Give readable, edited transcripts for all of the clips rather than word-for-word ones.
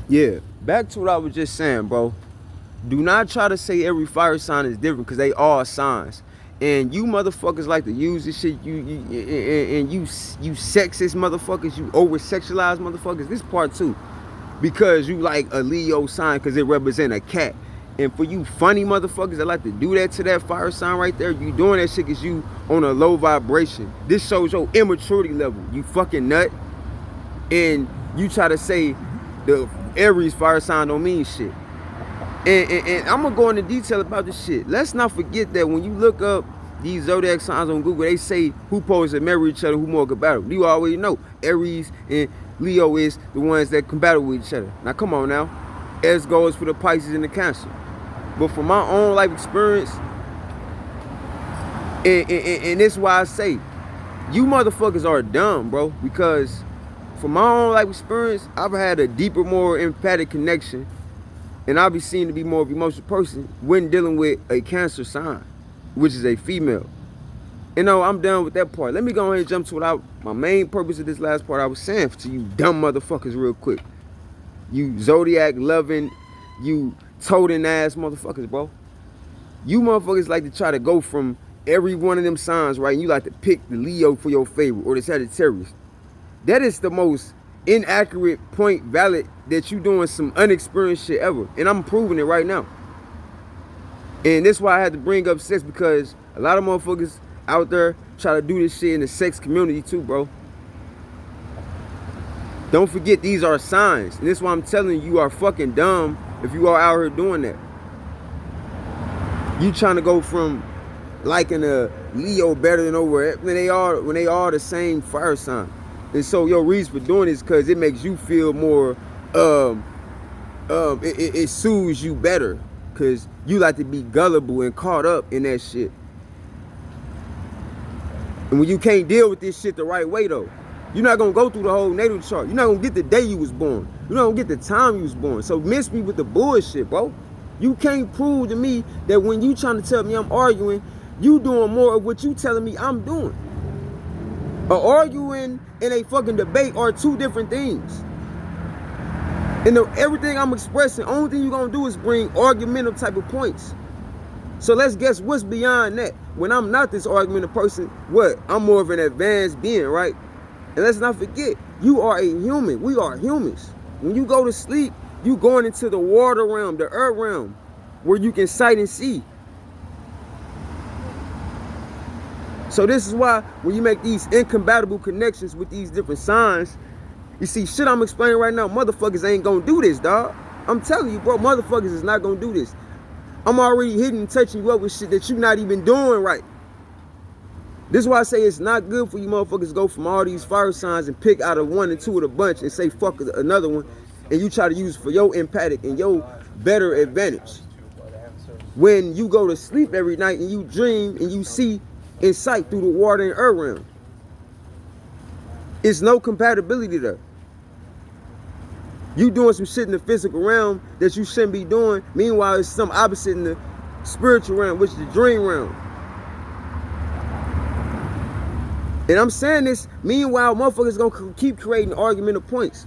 Yeah, back to what I was just saying, bro. Do not try to say every fire sign is different because they all signs. And you motherfuckers like to use this shit. You sexist motherfuckers. You over sexualized motherfuckers. This part too, because you like a Leo sign because it represents a cat. And for you funny motherfuckers that like to do that to that fire sign right there, you doing that shit because you on a low vibration. This shows your immaturity level. You fucking nut. And you try to say the Aries fire sign don't mean shit. And I'm gonna go into detail about this shit. Let's not forget that when you look up these zodiac signs on Google, they say who supposed to marry each other, who more compatible. You already know Aries and Leo is the ones that compatible with each other. Now come on now, as goes for the Pisces and the Cancer. But from my own life experience, and this is why I say you motherfuckers are dumb, bro. Because from my own life experience, I've had a deeper, more empathic connection. And I'll be seen to be more of an emotional person when dealing with a Cancer sign, which is a female. And no, I'm done with that part. Let me go ahead and jump to my main purpose of this last part I was saying to you dumb motherfuckers real quick. You zodiac loving, you toting ass motherfuckers, bro. You motherfuckers like to try to go from every one of them signs, right? And you like to pick the Leo for your favorite or the Sagittarius. That is the most inaccurate point valid that you doing some unexperienced shit ever, and I'm proving it right now. And that's why I had to bring up sex, because a lot of motherfuckers out there try to do this shit in the sex community too, bro. Don't forget these are signs, and this is why I'm telling you, you are fucking dumb if you are out here doing that. You trying to go from liking a Leo better than over when they are the same fire sign. And so your reason for doing this because it makes you feel more, it soothes you better because you like to be gullible and caught up in that shit. And when you can't deal with this shit the right way though, you're not gonna go through the whole natal chart. You're not gonna get the day you was born. You're not gonna get the time you was born. So miss me with the bullshit, bro. You can't prove to me that when you trying to tell me I'm arguing, you doing more of what you telling me I'm doing. Arguing and a fucking debate are two different things. And everything I'm expressing, only thing you're gonna do is bring argumentative type of points. So let's guess what's beyond that. When I'm not this argumentative person, what? I'm more of an advanced being, right? And let's not forget, you are a human. We are humans. When you go to sleep, you going into the water realm, the earth realm, where you can sight and see. So this is why when you make these incompatible connections with these different signs, you see shit I'm explaining right now, motherfuckers ain't gonna do this, dog. I'm telling you, bro, motherfuckers is not gonna do this. I'm already hitting and touching you up with shit that you're not even doing right. This is why I say it's not good for you motherfuckers to go from all these fire signs and pick out of one and two of the bunch and say fuck another one, and you try to use it for your empathic and your better advantage. When you go to sleep every night and you dream and you see in sight through the water and earth realm, it's no compatibility there. You doing some shit in the physical realm that you shouldn't be doing. Meanwhile, it's some opposite in the spiritual realm, which is the dream realm. And I'm saying this, meanwhile, motherfuckers gonna keep creating argumentative points.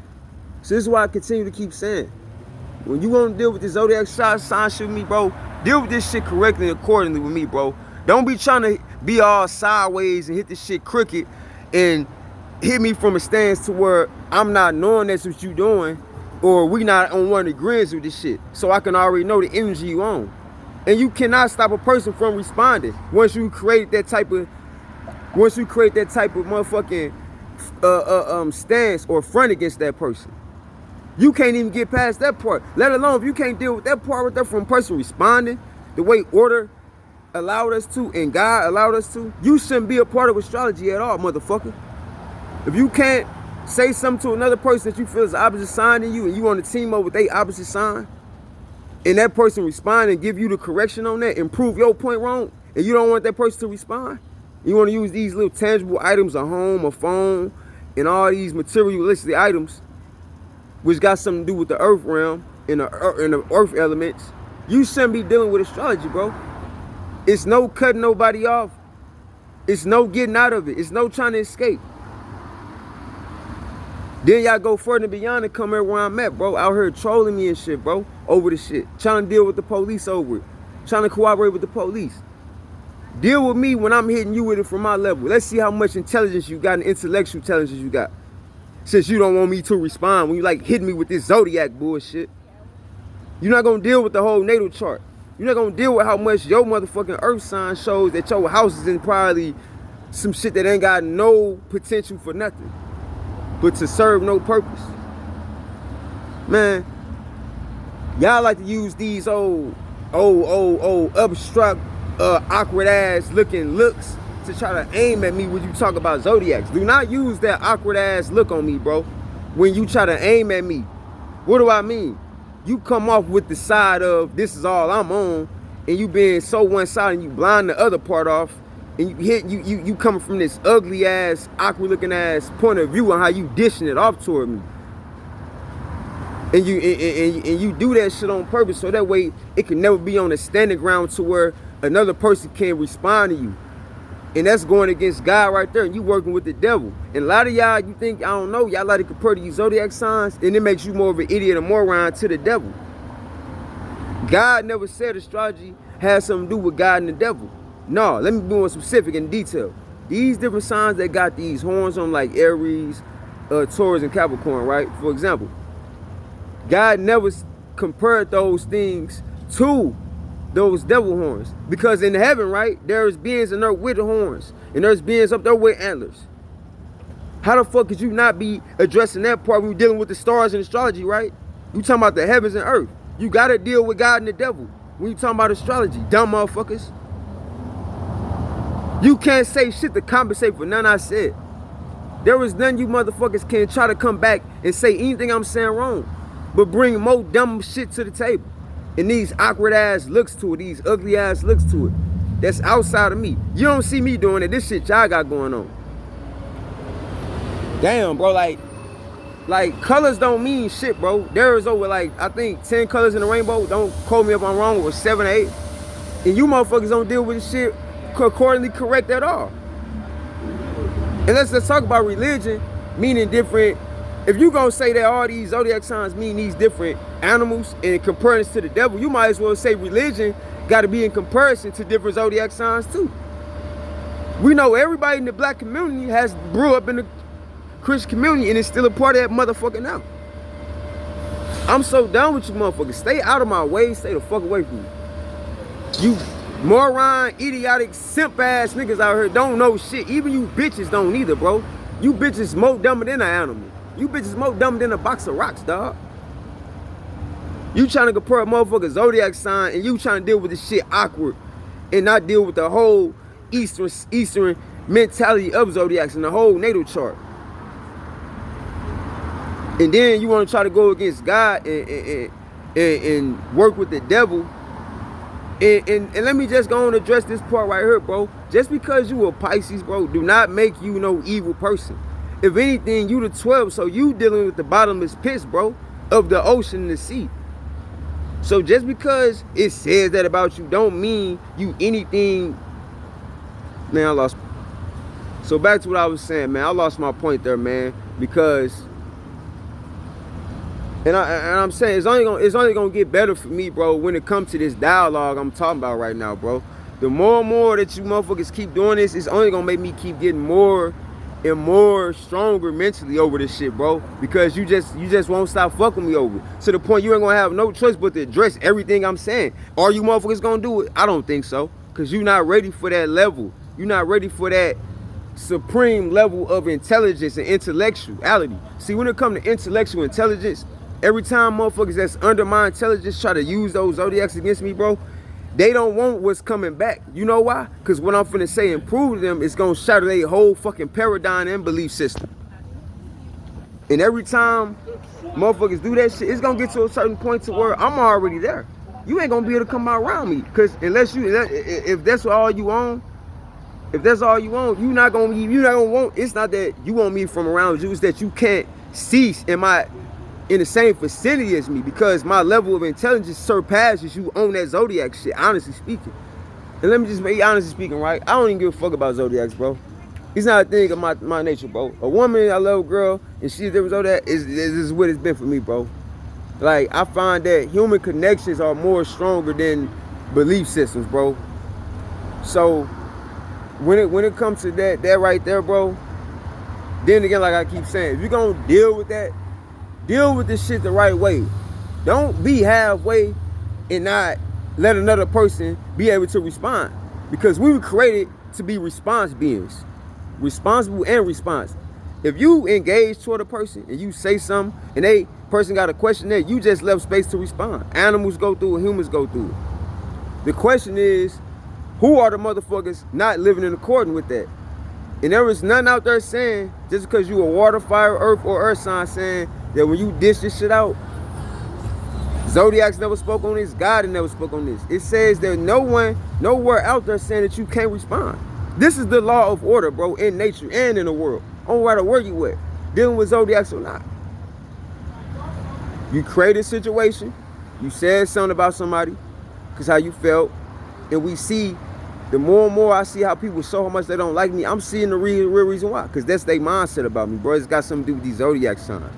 So this is why I continue to keep saying, when you want to deal with this zodiac sign shit with me, bro, deal with this shit correctly and accordingly with me, bro. Don't be trying to be all sideways and hit this shit crooked and hit me from a stance to where I'm not knowing that's what you doing, or we not on one agreement with this shit. So I can already know the energy you on. And you cannot stop a person from responding once you create that type of motherfucking stance or front against that person. You can't even get past that part. Let alone if you can't deal with that part right there from a person responding the way order allowed us to and God allowed us to, you shouldn't be a part of astrology at all, motherfucker. If you can't say something to another person that you feel is the opposite sign than you, and you on the team up with their opposite sign, and that person respond and give you the correction on that and prove your point wrong, and you don't want that person to respond, you want to use these little tangible items, a home, a phone, and all these materialistic items, which got something to do with the earth realm and the earth elements, you shouldn't be dealing with astrology, bro. It's no cutting nobody off. It's no getting out of it. It's no trying to escape. Then y'all go further and beyond and come here where I'm at, bro. Out here trolling me and shit, bro. Over the shit. Trying to deal with the police over it. Trying to cooperate with the police. Deal with me when I'm hitting you with it from my level. Let's see how much intelligence you got and intellectual intelligence you got. Since you don't want me to respond when you like hitting me with this zodiac bullshit. You're not gonna deal with the whole natal chart. You're not gonna deal with how much your motherfucking earth sign shows that your house is in probably some shit that ain't got no potential for nothing. But to serve no purpose. Man, y'all like to use these old abstract, awkward ass looking looks to try to aim at me when you talk about zodiacs. Do not use that awkward ass look on me, bro. When you try to aim at me. What do I mean? You come off with the side of this is all I'm on, and you being so one-sided and you blind the other part off, and you coming from this ugly ass, awkward looking ass point of view on how you dishing it off toward me. And you do that shit on purpose so that way it can never be on a standing ground to where another person can respond to you. And that's going against God right there, and you working with the devil. And a lot of y'all, you think, I don't know, y'all like to compare these zodiac signs, and it makes you more of an idiot or moron to the devil. God never said astrology has something to do with God and the devil. No, let me be more specific and detail. These different signs that got these horns on, like Aries, Taurus, and Capricorn, right? For example, God never compared those things to those devil horns. Because in heaven, right, there's beings in there with horns. And there's beings up there with antlers. How the fuck could you not be addressing that part when you're dealing with the stars and astrology, right? You talking about the heavens and earth. You gotta deal with God and the devil when you talking about astrology, dumb motherfuckers. You can't say shit to compensate for none I said. There is none you motherfuckers can try to come back and say anything I'm saying wrong, but bring more dumb shit to the table. And these awkward ass looks to it, these ugly ass looks to it. That's outside of me. You don't see me doing it. This shit y'all got going on. Damn, bro, like colors don't mean shit, bro. There is over like, I think 10 colors in the rainbow. Don't quote me if I'm wrong, or 7 or 8. And you motherfuckers don't deal with this shit accordingly correct at all. And let's talk about religion meaning different. If you gonna say that all these zodiac signs mean these different animals and compare this to the devil, you might as well say religion got to be in comparison to different zodiac signs too. We know everybody in the black community has grew up in the Christian community and is still a part of that motherfucker now. I'm so done with you motherfuckers. Stay out of my way. Stay the fuck away from me. You moron, idiotic, simp ass niggas out here don't know shit. Even you bitches don't either, bro. You bitches more dumber than an animal. You bitches more dumb than a box of rocks, dog. You trying to compare a motherfucker's zodiac sign and you trying to deal with this shit awkward and not deal with the whole Eastern mentality of zodiacs and the whole natal chart. And then you want to try to go against God and work with the devil. And let me just go on and address this part right here, bro. Just because you a Pisces, bro, do not make you no evil person. If anything, you the 12, so you dealing with the bottomless pits, bro, of the ocean and the sea. So just because it says that about you don't mean you anything. Man, I lost. So back to what I was saying, man. I lost my point there, man, because and I'm saying it's only gonna get better for me, bro, when it comes to this dialogue I'm talking about right now, bro. The more and more that you motherfuckers keep doing this, it's only gonna make me keep getting more and more stronger mentally over this shit, bro. Because you just won't stop fucking me over. To the point you ain't gonna have no choice but to address everything I'm saying. Are you motherfuckers gonna do it? I don't think so. Cause you're not ready for that level. You're not ready for that supreme level of intelligence and intellectuality. See, when it comes to intellectual intelligence, every time motherfuckers that's under my intelligence try to use those zodiacs against me, bro, they don't want what's coming back. You know why? Because what I'm finna say and prove to them is gonna shatter their whole fucking paradigm and belief system. And every time motherfuckers do that shit, it's gonna get to a certain point to where I'm already there. You ain't gonna be able to come out around me. Because if that's all you own, if that's all you want, you're not gonna want. It's not that you want me from around you, it's that you can't cease in the same vicinity as me, because my level of intelligence surpasses you on that zodiac shit, honestly speaking. And let me just be honestly speaking, right? I don't even give a fuck about zodiacs, bro. It's not a thing of my nature, bro. A woman, I love a girl, and she's different so that is what it's been for me, bro. Like, I find that human connections are more stronger than belief systems, bro. So when it comes to that right there, bro, then again, like I keep saying, if you're gonna deal with that, deal with this shit the right way. Don't be halfway and not let another person be able to respond. Because we were created to be response beings. Responsible and response. If you engage toward a person and you say something and they person got a question there, you just left space to respond. Animals go through it, humans go through it. The question is, who are the motherfuckers not living in accordance with that? And there is none out there saying, just because you a water, fire, earth, or earth sign, saying that when you dish this shit out, zodiacs never spoke on this, God never spoke on this. It says that no one, nowhere out there saying that you can't respond. This is the law of order, bro, in nature and in the world. I don't matter where you at, dealing with zodiacs or not. You create a situation, you said something about somebody, because how you felt, and we see, the more and more I see how people show how much they don't like me, I'm seeing the real reason why, because that's their mindset about me, bro. It's got something to do with these zodiac signs.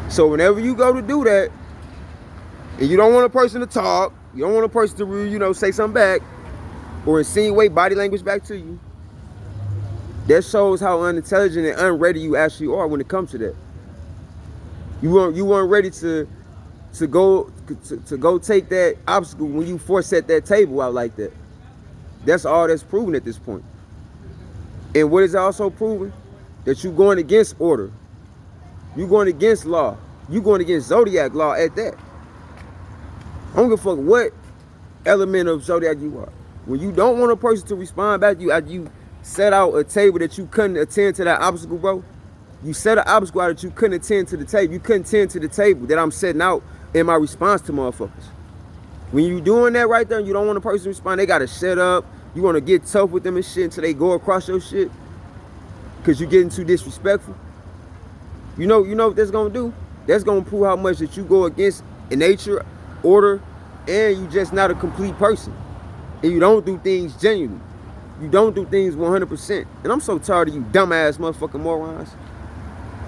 So whenever you go to do that, and you don't want a person to talk, you don't want a person to, say something back, or insinuate body language back to you, that shows how unintelligent and unready you actually are when it comes to that. You weren't ready to go take that obstacle when you first set that table out like that. That's all that's proven at this point. And what is also proven? That you're going against order. You're going against law. You're going against zodiac law at that. I don't give a fuck what element of zodiac you are. When you don't want a person to respond back to you after you set out a table that you couldn't attend to that obstacle, bro. You set an obstacle out that you couldn't attend to the table. You couldn't attend to the table that I'm setting out in my response to motherfuckers. When you doing that right there and you don't want a person to respond, they gotta shut up. You wanna get tough with them and shit until they go across your shit because you're getting too disrespectful. You know what that's gonna do? That's gonna prove how much that you go against nature, order, and you just not a complete person. And you don't do things genuinely. You don't do things 100%. And I'm so tired of you dumbass motherfucking morons.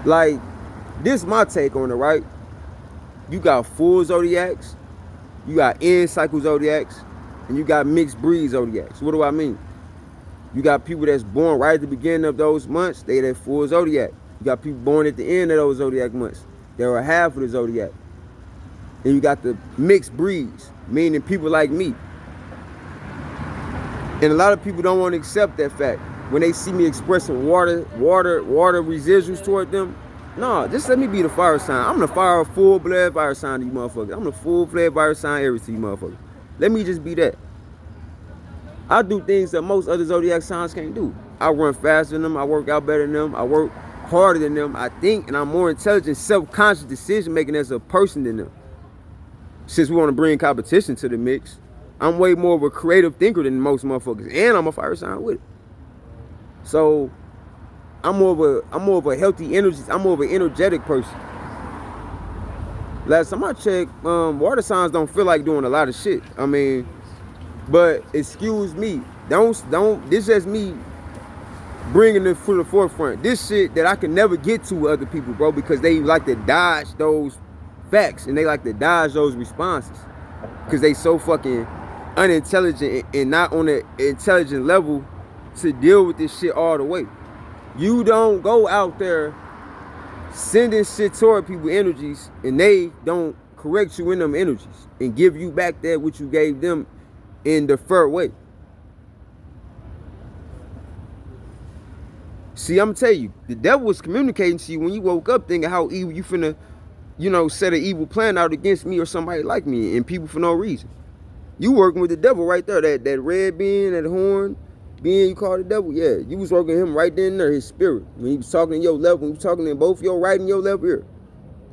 Like, this is my take on it, right? You got full zodiacs, you got end cycle zodiacs, and you got mixed breed zodiacs. What do I mean? You got people that's born right at the beginning of those months, they that full zodiac. You got people born at the end of those zodiac months, they are half of the zodiac. And you got the mixed breeds, meaning people like me. And a lot of people don't want to accept that fact. When they see me expressing water residuals toward them, no, just let me be the fire sign. I'm the full-blood fire sign to you motherfuckers. I'm the full-fledged fire sign Aries to you motherfuckers. Let me just be that. I do things that most other zodiac signs can't do. I run faster than them. I work out better than them. I work harder than them. I think, and I'm more intelligent, self-conscious decision-making as a person than them. Since we want to bring competition to the mix, I'm way more of a creative thinker than most motherfuckers, and I'm a fire sign with it. So I'm more of a healthy energy. I'm more of an energetic person. Last time I checked, water signs don't feel like doing a lot of shit. I mean, but excuse me, don't. This is me bringing it to the forefront. This shit that I can never get to with other people, bro, because they like to dodge those facts and they like to dodge those responses because they so fucking unintelligent and not on an intelligent level to deal with this shit all the way. You don't go out there sending shit toward people energies and they don't correct you in them energies and give you back that which you gave them in the fair way. See, I'm gonna tell you, the devil was communicating to you when you woke up thinking how evil you finna, set an evil plan out against me or somebody like me and people for no reason. You working with the devil right there, that red being, that horn being you call the devil, yeah. You was working with him right then and there, his spirit. When he was talking in your level, when he was talking in both your right and your left ear.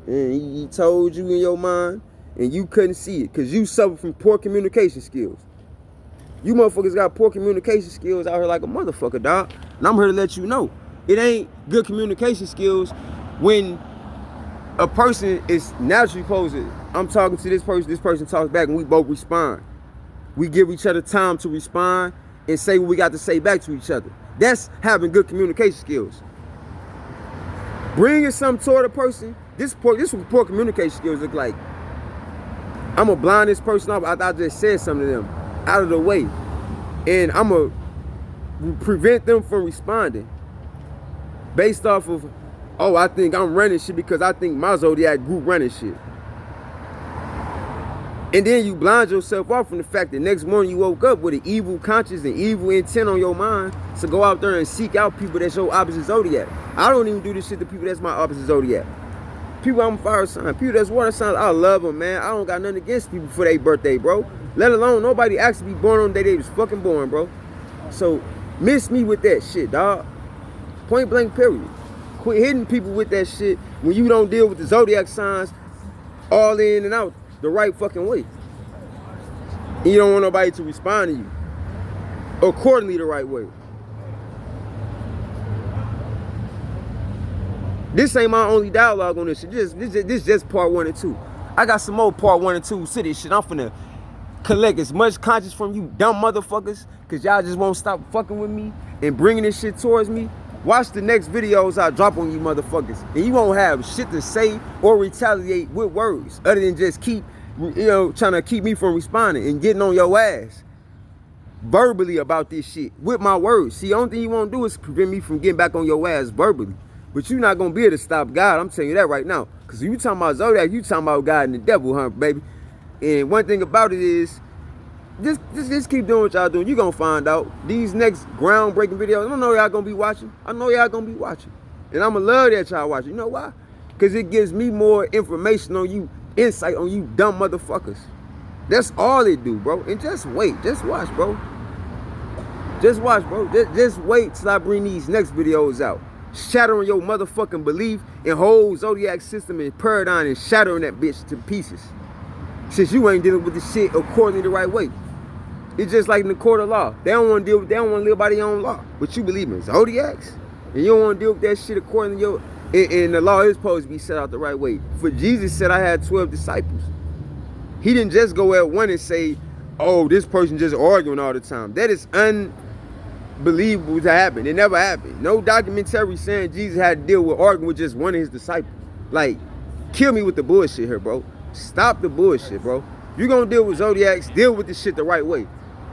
And he told you in your mind, and you couldn't see it, because you suffer from poor communication skills. You motherfuckers got poor communication skills out here like a motherfucker, dog. And I'm here to let you know, it ain't good communication skills when a person is naturally supposed to, I'm talking to this person talks back, and we both respond. We give each other time to respond and say what we got to say back to each other. That's having good communication skills. Bringing something toward a person, this is what poor communication skills look like. I'm going to blind this person off after I just said something to them out of the way. And I'm going to prevent them from responding based off of, oh, I think I'm running shit because I think my zodiac group running shit. And then you blind yourself off from the fact that next morning you woke up with an evil conscience and evil intent on your mind to go out there and seek out people that's your opposite zodiac. I don't even do this shit to people that's my opposite zodiac. People I'm a fire sign, people that's water signs, I love them, man. I don't got nothing against people for their birthday, bro. Let alone nobody actually be born on the day they was fucking born, bro. So miss me with that shit, dog. Point blank, period. Quit hitting people with that shit when you don't deal with the zodiac signs all in and out the right fucking way. And you don't want nobody to respond to you accordingly the right way. This ain't my only dialogue on this shit. This just part 1 and 2. I got some more part 1 and 2 to this shit. I'm finna collect as much conscience from you dumb motherfuckers, cause y'all just won't stop fucking with me and bringing this shit towards me. Watch the next videos I drop on you motherfuckers, and you won't have shit to say or retaliate with words other than just keep, trying to keep me from responding and getting on your ass verbally about this shit with my words. See, the only thing you won't do is prevent me from getting back on your ass verbally. But you're not gonna be able to stop God. I'm telling you that right now. Cause if you talking about zodiac, you talking about God and the devil, huh, baby? And one thing about it is, just keep doing what y'all doing. You gonna find out. These next groundbreaking videos, I know y'all gonna be watching. I know y'all gonna be watching. And I'ma love that y'all watching. You know why? Cause it gives me more information on you, insight on you dumb motherfuckers. That's all it do, bro. And just wait. Just watch, bro. Just watch, bro. Just wait till I bring these next videos out. Shattering your motherfucking belief and whole zodiac system and paradigm and shattering that bitch to pieces. Since you ain't dealing with the shit according to the right way. It's just like in the court of law. They don't want to live by their own law. But you believe in zodiacs? And you don't want to deal with that shit according to your... And the law is supposed to be set out the right way. For Jesus said I had 12 disciples. He didn't just go at one and say, oh, this person just arguing all the time. That is unbelievable to happen. It never happened. No documentary saying Jesus had to deal with arguing with just one of his disciples. Like, kill me with the bullshit here, bro. Stop the bullshit, bro. You're going to deal with zodiacs, deal with this shit the right way.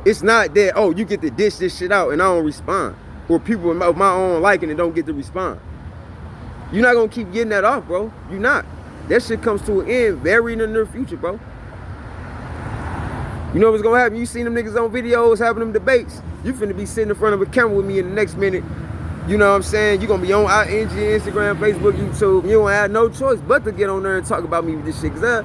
It's not that, oh, you get to dish this shit out and I don't respond. Or people of my own liking and don't get to respond. You're not going to keep getting that off, bro. You're not. That shit comes to an end very in the near future, bro. You know what's going to happen? You seen them niggas on videos having them debates. You finna be sitting in front of a camera with me in the next minute. You know what I'm saying? You're going to be on IG, Instagram, Facebook, YouTube. You don't have no choice but to get on there and talk about me with this shit. Because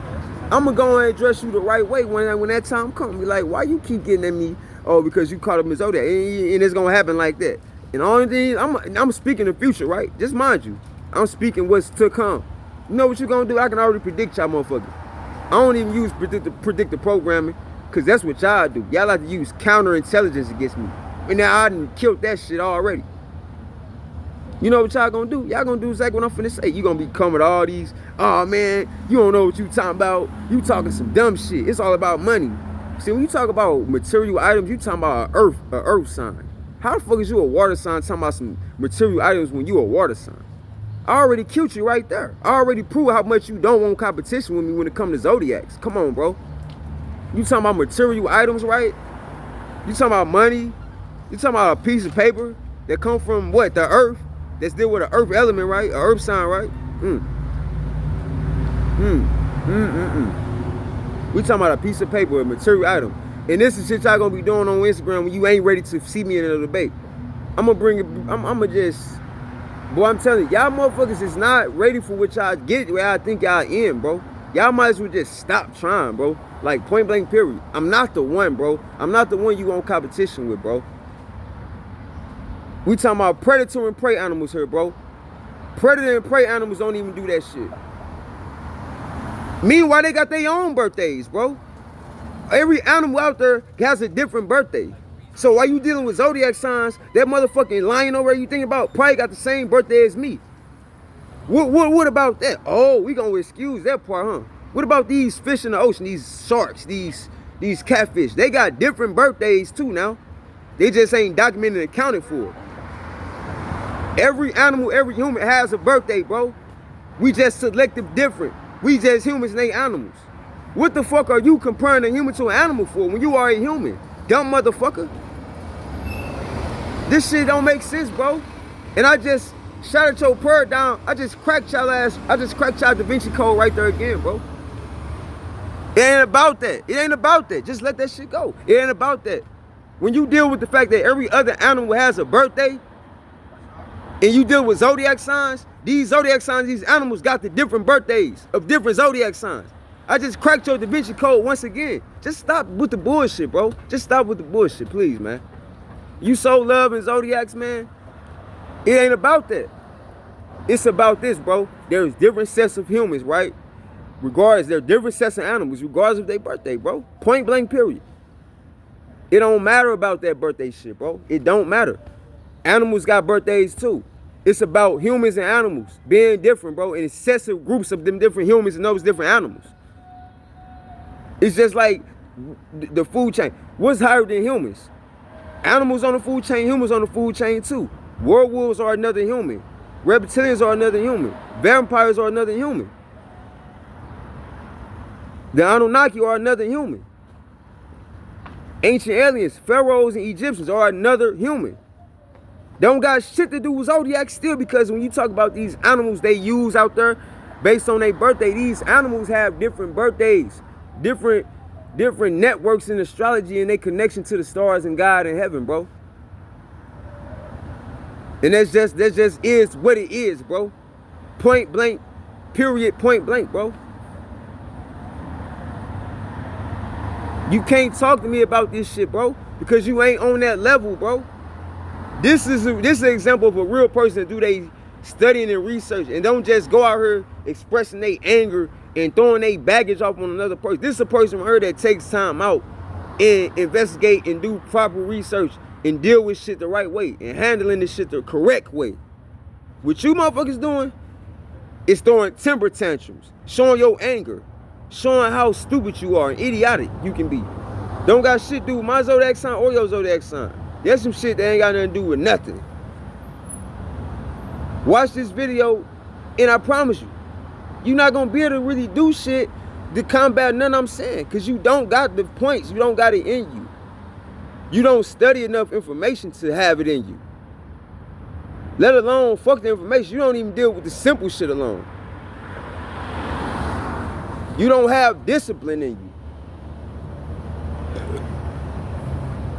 I'm going to go and address you the right way when that time comes. Be like, why you keep getting at me? Oh, because you caught up in zodiac. And it's going to happen like that. And the only thing, I'm speaking the future, right? Just mind you. I'm speaking what's to come. You know what you're going to do? I can already predict y'all motherfuckers. I don't even use predictive programming. Because that's what y'all do. Y'all like to use counterintelligence against me. And now I done killed that shit already. You know what y'all gonna do? Y'all gonna do exactly what I'm finna say. You gonna be coming with all these, oh man, you don't know what you talking about. You talking some dumb shit. It's all about money. See, when you talk about material items, you talking about an earth sign. How the fuck is you a water sign talking about some material items when you a water sign? I already killed you right there. I already proved how much you don't want competition with me when it comes to zodiacs. Come on, bro. You talking about material items, right? You talking about money? You talking about a piece of paper that come from what? The earth? That's deal with an earth element, right? An earth sign, right? We talking about a piece of paper, a material item. And this is shit y'all gonna be doing on Instagram when you ain't ready to see me in a debate. I'm telling you, y'all motherfuckers is not ready for what y'all get where I think y'all in, bro. Y'all might as well just stop trying, bro. Like, point blank, period. I'm not the one, bro. I'm not the one you want competition with, bro. We talking about predator and prey animals here, bro. Predator and prey animals don't even do that shit. Meanwhile, they got their own birthdays, bro. Every animal out there has a different birthday. So while you dealing with zodiac signs, that motherfucking lion over there you think about probably got the same birthday as me. What about that? Oh, we gonna excuse that part, huh? What about these fish in the ocean, these sharks, these catfish? They got different birthdays too now. They just ain't documented and accounted for. Every animal, every human has a birthday, bro. We just selective different. We just humans and they animals. What the fuck are you comparing a human to an animal for when you are a human? Dumb motherfucker. This shit don't make sense, bro. And I just shouted your paradigm. I just cracked y'all ass. I just cracked y'all Da Vinci Code right there again, bro. It ain't about that. It ain't about that. Just let that shit go. It ain't about that. When you deal with the fact that every other animal has a birthday, and you deal with zodiac signs, these zodiac signs, these animals got the different birthdays of different zodiac signs. I just cracked your Da Vinci Code once again. Just stop with the bullshit, bro. Just stop with the bullshit, please, man. You so loving zodiacs, man. It ain't about that. It's about this, bro. There's different sets of humans, right? Regardless, there are different sets of animals, regardless of their birthday, bro. Point blank, period. It don't matter about that birthday shit, bro. It don't matter. Animals got birthdays too. It's about humans and animals being different, bro. And it's sets of groups of them different humans and those different animals. It's just like the food chain. What's higher than humans? Animals on the food chain, humans on the food chain too. Werewolves are another human. Reptilians are another human. Vampires are another human. The Anunnaki are another human. Ancient aliens, pharaohs and Egyptians are another human. They don't got shit to do with zodiacs still, because when you talk about these animals they use out there based on their birthday, these animals have different birthdays, different networks in astrology and their connection to the stars and God and heaven, bro. And that just is what it is, bro. Point blank, period, point blank, bro. You can't talk to me about this shit, bro, because you ain't on that level, bro. This is an example of a real person that do they studying and research and don't just go out here expressing their anger and throwing their baggage off on another person. This is a person from her that takes time out and investigate and do proper research and deal with shit the right way and handling this shit the correct way. What you motherfuckers doing is throwing temper tantrums, showing your anger, showing how stupid you are and idiotic you can be. Don't got shit to do with my zodiac sign or your zodiac sign. There's some shit that ain't got nothing to do with nothing. Watch this video and I promise you, you're not gonna be able to really do shit to combat none I'm saying, because you don't got the points, you don't got it in you. You don't study enough information to have it in you. Let alone fuck the information. You don't even deal with the simple shit alone. You don't have discipline in you.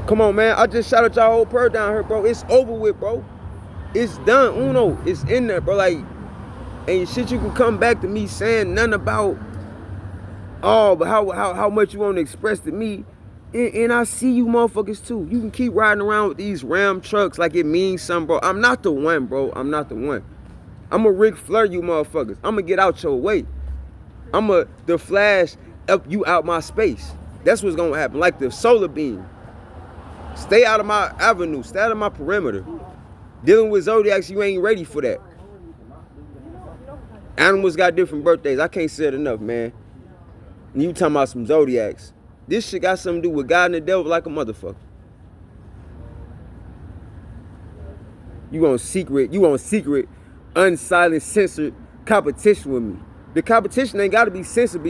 Come on, man. I just shouted y'all whole prayer down here, bro. It's over with, bro. It's done. Uno. It's in there, bro. Like, ain't shit you can come back to me saying nothing about, but how much you want to express to me. And I see you motherfuckers too. You can keep riding around with these Ram trucks like it means something, bro. I'm not the one, bro. I'm not the one. I'm a Ric Flair, you motherfuckers. I'm going to get out your way. I'm the Flash up you out my space. That's what's going to happen. Like the solar beam. Stay out of my avenue. Stay out of my perimeter. Dealing with zodiacs, you ain't ready for that. Animals got different birthdays. I can't say it enough, man. And you talking about some zodiacs. This shit got something to do with God and the devil like a motherfucker. You want secret, unsilenced, censored competition with me. The competition ain't got to be censored.